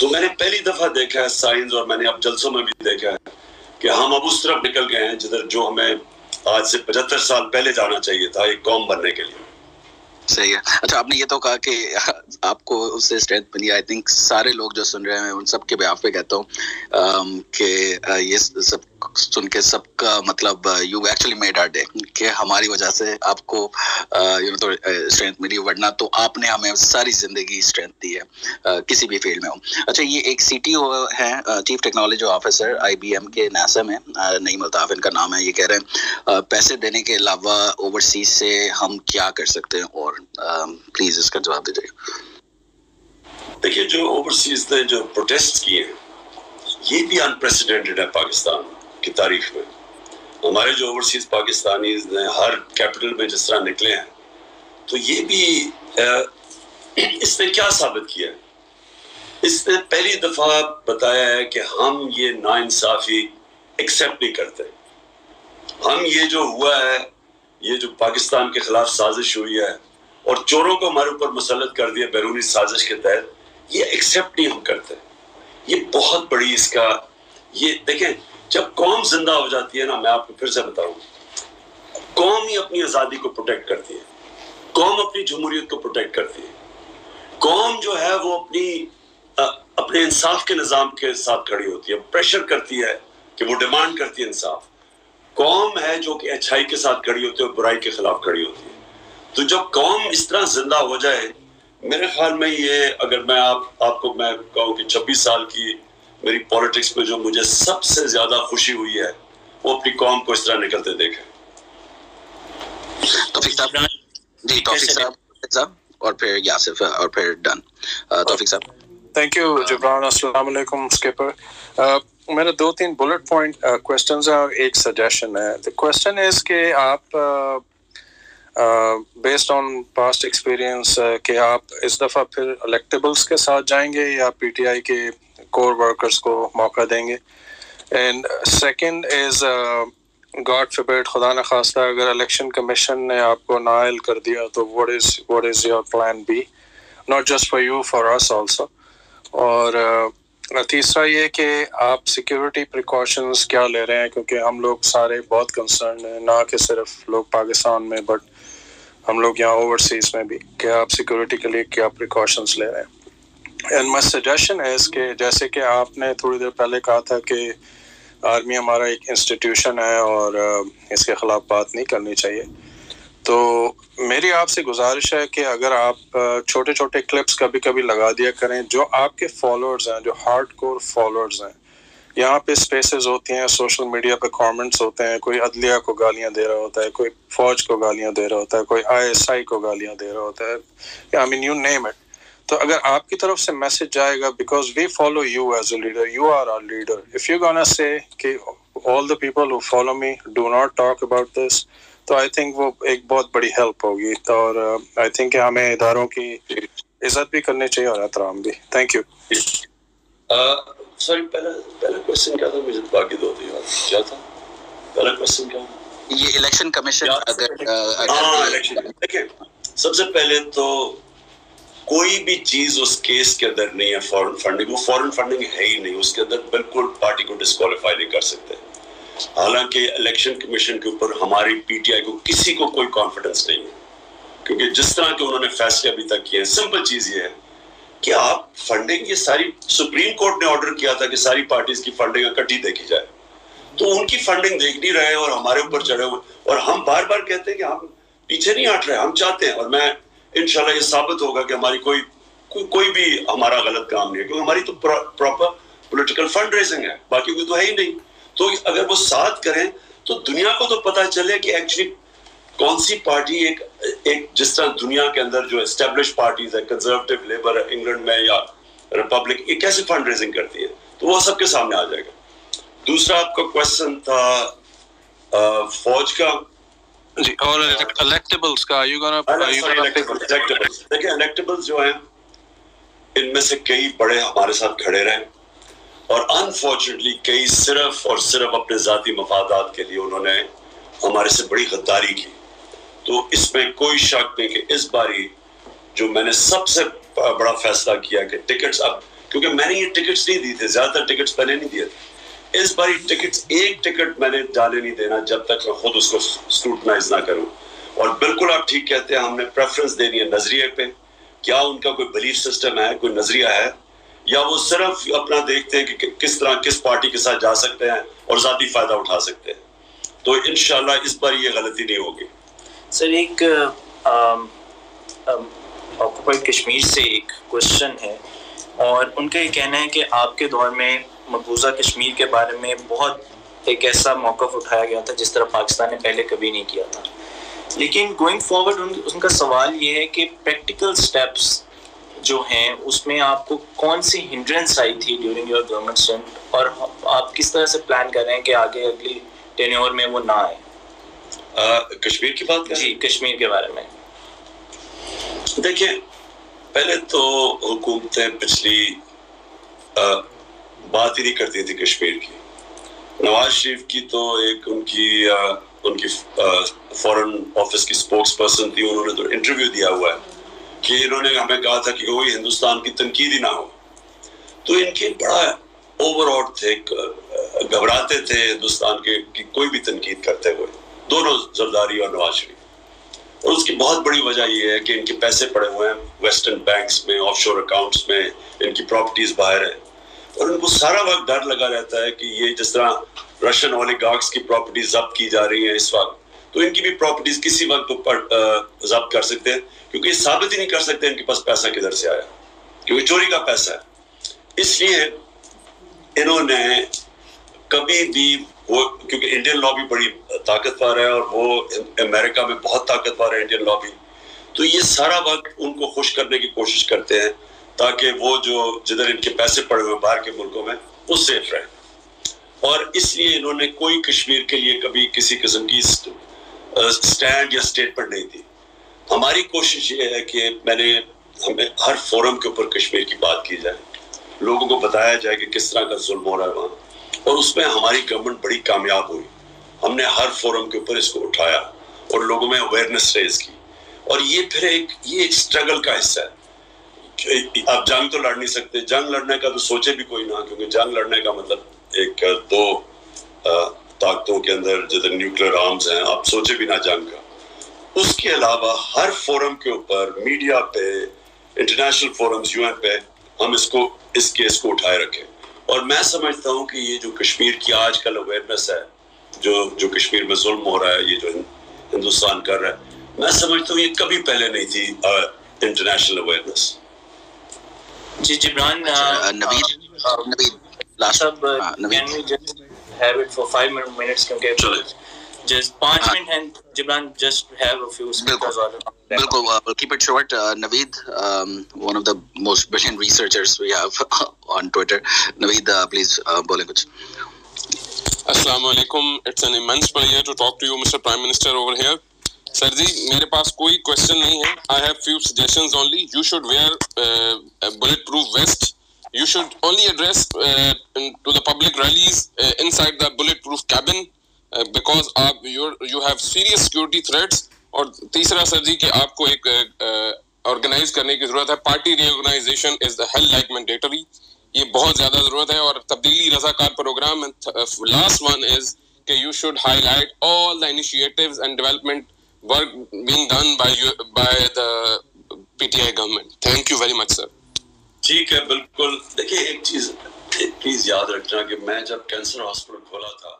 تو میں نے پہلی دفعہ دیکھا ہے سائنس، اور میں نے اب جلسوں میں بھی دیکھا ہے کہ ہم اب اس طرف نکل گئے ہیں جدھر جو ہمیں آج سے 75 سال پہلے جانا چاہیے تھا ایک قوم بننے کے لیے. صحیح ہے. اچھا آپ نے یہ تو کہا کہ آپ کو اس سے اسٹرینتھ ملی. آئی تھنک سارے لوگ جو سن رہے ہیں ان سب کے بیہاف پہ کہتا ہوں کہ یہ سب سن کے سب کا مطلب you actually made our day, کہ ہماری وجہ سے آپ کو تو اسٹرینتھ ملی، ورنہ تو آپ نے ہمیں ساری زندگی اسٹرینتھ دی ہے کسی بھی فیلڈ میں ہو. اچھا یہ ایک سی ٹی او ہے، چیف ٹیکنالوجی آفیسر آئی بی ایم کے ناسا میں، نعیم الطاف ان کا نام ہے. یہ کہہ رہے ہیں پیسے دینے کے علاوہ اوورسیز سے ہم کیا کر سکتے ہیں، اور پلیز اس کا جواب دیجیے. دیکھیے جو اوورسیز نے جو پروٹیسٹ کیے یہ بھی انپریسیڈنٹڈ ہے پاکستان کی تاریخ میں. ہمارے جو اوورسیز پاکستانیز نے ہر کیپٹل میں جس طرح نکلے ہیں، تو یہ بھی اس نے کیا ثابت کیا ہے؟ اس نے پہلی دفعہ بتایا ہے کہ ہم یہ ناانصافی ایکسیپٹ نہیں کرتے. ہم یہ جو ہوا ہے، یہ جو پاکستان کے خلاف سازش ہوئی ہے اور چوروں کو ہمارے اوپر مسلط کر دیا بیرونی سازش کے تحت، یہ ایکسیپٹ نہیں ہم کرتے. یہ بہت بڑی اس کا یہ دیکھیں، جب قوم زندہ ہو جاتی ہے نا، میں آپ کو پھر سے بتاؤں، قوم ہی اپنی آزادی کو پروٹیکٹ کرتی ہے، قوم اپنی جمہوریت کو پروٹیکٹ کرتی ہے. قوم جو ہے وہ اپنے انصاف کے نظام کے ساتھ کھڑی ہوتی ہے، پریشر کرتی ہے کہ وہ ڈیمانڈ کرتی ہے انصاف. قوم ہے جو کہ اچھائی کے ساتھ کھڑی ہوتی ہے اور برائی کے خلاف کھڑی ہوتی ہے. تو جب قوم اس طرح زندہ ہو جائے، میرے خیال میں یہ اگر میں آپ کو میں کہوں کہ 26 سال کی میری پولیٹکس میں جو مجھے سب سے زیادہ خوشی ہوئی ہے وہ اپنی قوم کو اس طرح نکلتے دیکھیں. توفیق صاحب جی، توفیق صاحب اور پھر یاسف اور پھر ڈن. توفیق صاحب. Thank you Jibran. السلام علیکم اسکپر. میرے 2-3 بلٹ پوائنٹ کوشچنز ہیں اور ایک سجیشن ہے. دی کوشچن از کہ آپ بیسڈ آن پاسٹ ایکسپیرئنس کہ آپ اس دفعہ پھر الیکٹیبلس کے ساتھ جائیں گے یا پی ٹی آئی کے کور ورکرز کو موقع دیں گے. اینڈ سیکنڈ از گاڈ فبرڈ، خدا نخواستہ اگر الیکشن کمیشن نے آپ کو نااہل کر دیا تو what is your plan B, not just for you, for us also. اور تیسرا یہ کہ آپ سیکیورٹی پریکاشنز کیا لے رہے ہیں، کیونکہ ہم لوگ سارے بہت کنسرن ہیں، نہ کہ صرف لوگ پاکستان میں بٹ ہم لوگ یہاں اوورسیز میں بھی، کہ آپ سیکیورٹی کے لیے کیا پریکاشنز لے رہے ہیں. اینڈ مائی سجیشن is کہ جیسے کہ آپ نے تھوڑی دیر پہلے کہا تھا کہ آرمی ہمارا ایک انسٹیٹیوشن ہے اور اس کے خلاف بات نہیں کرنی چاہیے، تو میری آپ سے گزارش ہے کہ اگر آپ چھوٹے چھوٹے کلپس کبھی کبھی لگا دیا کریں جو آپ کے فالوورز ہیں، جو ہارڈ کور فالوورز ہیں. یہاں پہ سپیسز ہوتی ہیں، سوشل میڈیا پہ کامنٹس ہوتے ہیں، کوئی عدلیہ کو گالیاں دے رہا ہوتا ہے، کوئی فوج کو گالیاں دے رہا ہوتا ہے، کوئی ISI کو گالیاں دے رہا ہوتا ہے، I mean you name it. تو اگر آپ کی طرف سے میسج جائے گا، because we follow you as a leader, you are our leader, if you gonna say کہ all the people who follow me do not talk about this، تو آئی تھنک وہ ایک بہت بڑی ہیلپ ہوگی. اور آئی تھنک کہ ہمیں اداروں کی عزت بھی کرنی چاہیے اور احترام بھی. Thank you. سوری پہلا کوشچن کیا تھا؟ مجھے باقی دو تھے یاد. کیا تھا پہلا کوشچن؟ کیا یہ الیکشن کمیشن دیکھیں، سب سے پہلے تو کوئی بھی چیز اس کیس کے اندر نہیں ہے فورن فنڈنگ. وہ فورن فنڈنگ ہے ہی نہیں، اس کے اندر بالکل پارٹی کو ڈسکوالیفائی نہیں کر سکتے. حالانکہ الیکشن کمیشن کے اوپر ہماری پی ٹی آئی کو کسی کو کوئی کانفیڈنس نہیں ہے، کیونکہ جس طرح کے انہوں نے فیصلے ابھی تک کیے ہیں، سمپل چیز یہ ہے کہ آپ فنڈنگ، یہ ساری سپریم کورٹ نے آرڈر کیا تھا کہ ساری پارٹیز کی فنڈنگ اکٹھی دیکھی جائے، تو ان کی فنڈنگ دیکھ نہیں رہے اور ہمارے اوپر چڑھے ہوئے، اور ہم بار بار کہتے ہیں کہ ہم پیچھے نہیں ہٹ رہے، ہم چاہتے ہیں، اور میں انشاءاللہ یہ ثابت ہوگا کہ ہماری کوئی بھی ہمارا غلط کام نہیں ہے، کیونکہ ہماری تو پراپر پولیٹیکل فنڈ ریزنگ ہے، باقی کوئی تو ہے ہی نہیں. تو اگر وہ ساتھ کریں تو دنیا کو تو پتہ چلے کہ ایکچولی کون سی پارٹی ایک جس طرح دنیا کے اندر جو اسٹیبلش پارٹیز ہے، کنزرویٹو، لیبر انگلینڈ میں یا ریپبلک، یہ کیسے فنڈ ریزنگ کرتی ہے، تو وہ سب کے سامنے آ جائے گا. دوسرا آپ کا کوشچن تھا فوج کا جی، اور الیکٹیبلز کا. دیکھیں الیکٹیبلز جو ہیں ان میں سے کئی بڑے ہمارے ساتھ کھڑے رہے، اور انفارچونیٹلی کئی صرف اور صرف اپنے ذاتی مفادات کے لیے انہوں نے ہمارے سے بڑی غداری کی. تو اس میں کوئی شک نہیں کہ اس باری جو میں نے سب سے بڑا فیصلہ کیا کہ ٹکٹس اب کیونکہ میں نے یہ ٹکٹس نہیں دی تھے, زیادہ تر ٹکٹس میں نے نہیں دیے تھے. اس بار ٹکٹس ایک ٹکٹ میں نے جانے نہیں دینا جب تک میں خود اس کو اسکروٹنائز نہ کروں. اور بالکل آپ ٹھیک کہتے ہیں, ہم نے پریفرنس دینی ہے نظریے پہ, کیا ان کا کوئی بلیف سسٹم ہے, کوئی نظریہ ہے, یا وہ صرف اپنا دیکھتے ہیں کہ کس طرح کس پارٹی کے ساتھ جا سکتے ہیں اور ذاتی فائدہ اٹھا سکتے ہیں. تو انشاءاللہ اس بار یہ غلطی نہیں ہوگی. سر ایک آکوپائڈ کشمیر سے ایک کوشچن ہے, اور ان کا یہ کہنا ہے کہ آپ کے دور میں مقبوضہ کشمیر کے بارے میں بہت ایک ایسا موقف اٹھایا گیا تھا جس طرح پاکستان نے پہلے کبھی نہیں کیا تھا, لیکن گوئنگ فارورڈ ان کا سوال یہ ہے کہ پریکٹیکل سٹیپس جو ہیں اس میں آپ کو کون سی ہنڈرنس آئی تھی ڈیورنگ یور گورنمنٹ اسٹینڈ, اور آپ کس طرح سے پلان کر رہے ہیں کہ آگے اگلی ٹینیور میں وہ نہ آئے؟ کشمیر کی بات کریں؟ جی کشمیر کے بارے میں. دیکھیں, پہلے تو حکومتیں پچھلی بات ہی نہیں کرتی تھی کشمیر کی. نواز شریف کی تو ایک ان کی فورن آفس کی سپوکس پرسن تھی, انہوں نے تو انٹرویو دیا ہوا ہے کہ انہوں نے ہمیں کہا تھا کہ کوئی ہندوستان کی تنقید ہی نہ ہو. تو ان کے بڑا اوور آٹ تھے, گھبراتے تھے ہندوستان کی کوئی بھی تنقید کرتے ہوئے, دونوں زرداری اور نواز شریف. اور اس کی بہت بڑی وجہ یہ ہے کہ ان کے پیسے پڑے ہوئے ہیں ویسٹرن بینکس میں, آف شور اکاؤنٹس میں, ان کی پراپرٹیز باہر ہیں, اور ان کو سارا وقت ڈر لگا رہتا ہے کہ یہ جس طرح رشین اولیگارکس کی پراپرٹیز ضبط کی جا رہی ہیں اس وقت, تو ان کی بھی پراپرٹیز کسی وقت ضبط کر سکتے ہیں, کیونکہ یہ ثابت ہی نہیں کر سکتے ان کے پاس پیسہ کدھر سے آیا, کیونکہ چوری کا پیسہ ہے. اس لیے انہوں نے کبھی بھی وہ, کیونکہ انڈین لابی بڑی طاقتور ہے اور وہ امریکہ میں بہت طاقتور ہے انڈین لابی, تو یہ سارا وقت ان کو خوش کرنے کی کوشش کرتے ہیں تاکہ وہ جو جدھر ان کے پیسے پڑے ہوئے باہر کے ملکوں میں وہ سیف رہیں. اور اس لیے انہوں نے کوئی کشمیر کے لیے کبھی کسی قسم کی سٹینڈ یا اسٹیٹمنٹ نہیں دی. ہماری کوشش یہ ہے کہ ہمیں ہر فورم کے اوپر کشمیر کی بات کی جائے, لوگوں کو بتایا جائے کہ کس طرح کا ظلم ہو رہا ہے وہاں, اور اس میں ہماری گورنمنٹ بڑی کامیاب ہوئی. ہم نے ہر فورم کے اوپر اس کو اٹھایا اور لوگوں میں اویئرنیس ریز کی, اور یہ پھر ایک اسٹرگل کا حصہ ہے. آپ جنگ تو لڑ نہیں سکتے, جنگ لڑنے کا تو سوچے بھی کوئی نہ, کیونکہ جنگ لڑنے کا مطلب ایک دو طاقتوں کے اندر جدھر نیوکلیر آرمز ہیں, آپ سوچے بھی نہ جنگ کا. اس کے علاوہ ہر فورم کے اوپر, میڈیا پہ, انٹرنیشنل فورمز, UN پہ, ہم اس کیس کو اٹھائے رکھیں. اور میں سمجھتا ہوں کہ یہ جو کشمیر کی آج کل اویئرنیس ہے, جو کشمیر میں ظلم ہو رہا ہے, یہ جو ہندوستان کر رہا ہے, میں سمجھتا ہوں یہ کبھی پہلے نہیں تھی انٹرنیشنل اویئرنس. جی جبران, نوید سب can we just have it for 5 minutes کیونکہ just 5 منٹ ہیں Jibran, just have a few speakers on it. بالکل, we'll keep it short. Naveed, one of the most brilliant researchers we have on Twitter. Naveed, please بولیں کچھ. السلام علیکم. It's an immense pleasure to talk to you, Mr. Prime Minister over here. سر جی, میرے پاس کوئی question نہیں ہے. I have few suggestions only. You should wear a bulletproof vest. You should only address to the public rallies inside the bulletproof cabin because you have serious security threats. اور تیسرا سر جی کہ آپ کو ایک آرگنائز کرنے کی ضرورت ہے. Party reorganization is the hell like mandatory, یہ بہت زیادہ ضرورت ہے, اور تبدیلی رضاکار پروگرام. لاسٹ ون از کہ you should highlight all the initiatives and development work being done by the PTI government. Thank you very much, sir. ٹھیک ہے, بالکل. دیکھیں ایک چیز پلیز یاد رکھنا کہ میں جب کینسر ہاسپٹل کھولا تھا